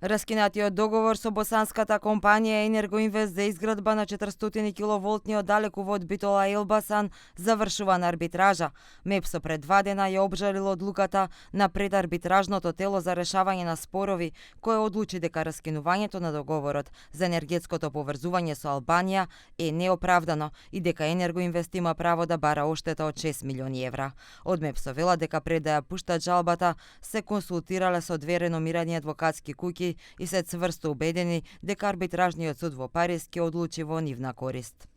Раскинатиот договор со босанската компанија Енергоинвест за изградба на 400 киловолтниот далековод Битола Елбасан завршува на арбитража. МЕПСО пред 2 дена ја обжалил одлуката на предарбитражното тело за решавање на спорови, кое одлучи дека раскинувањето на договорот за енергетското поврзување со Албанија е неоправдано и дека Енергоинвест има право да бара оштета од 6 милиони евра. Од МЕПСО велат дека пред да ја пуштат жалбата се консултирале со 2 реномирани адвокатски куќи и се цврсто убедени дека арбитражниот суд во Париз ќе одлучи во нивна корист.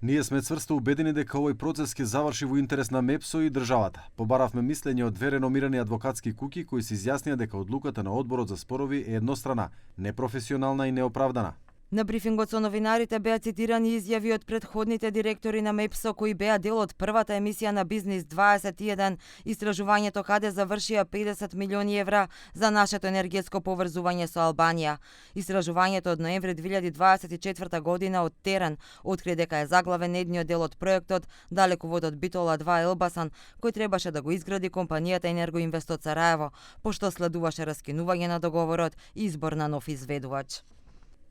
Ние сме цврсто убедени дека овој процес ќе заврши во интерес на МЕПСО и државата. Побаравме мислење од 2 реномирани адвокатски куќи кои се изјаснија дека одлуката на одборот за спорови е еднострана, непрофесионална и неоправдана. На брифингот со новинарите беа цитирани изјави од претходните директори на МЕПСО кои беа дел од првата емисија на Бизнис 21, истражувањето каде завршија 50 милиони евра за нашето енергетско поврзување со Албанија. Истражувањето од ноември 2024 година од терен откри дека е заглавен едниот дел од проектот далеководот Битола 2 Елбасан, кој требаше да го изгради компанијата Енергоинвест од Сараево, пошто следуваше раскинување на договорот и избор на нов изведувач.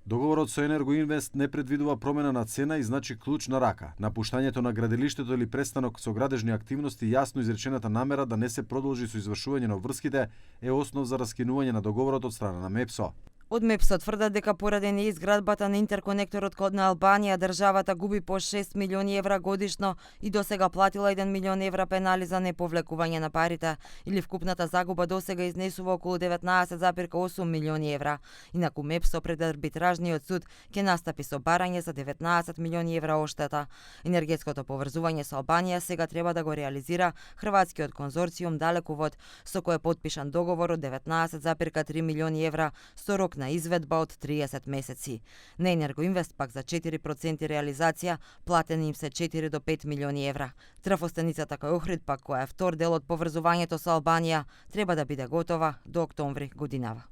Договорот со Енергоинвест не предвидува промена на цена и значи клуч на рака. Напуштањето на градилиштето или престанок со градежни активности и јасно изречената намера да не се продолжи со извршување на врските е основ за раскинување на договорот од страна на МЕПСО. Од МЕПСО тврдат дека поради неизградбата на интерконекторот код на Албанија, државата губи по 6 милиони евра годишно и досега платила 1 милион евра пенали за неповлекување на парите, или вкупната загуба досега изнесува околу 19,8 милиони евра. Инаку МЕПСО пред арбитражниот суд ќе настапи со барање за 19 милиони евра оштета. Енергетското поврзување со Албанија сега треба да го реализира хрватскиот конзорциум Далековод, со кој е потпишан договор од 19,3 милиони евра со рок на изведба од 30 месеци. На Енергоинвест пак за 4% реализација платени им се 4 до 5 милиони евра. Трафостаницата кој Охрид пак која е втор дел од поврзувањето со Албанија треба да биде готова до октомври годинава.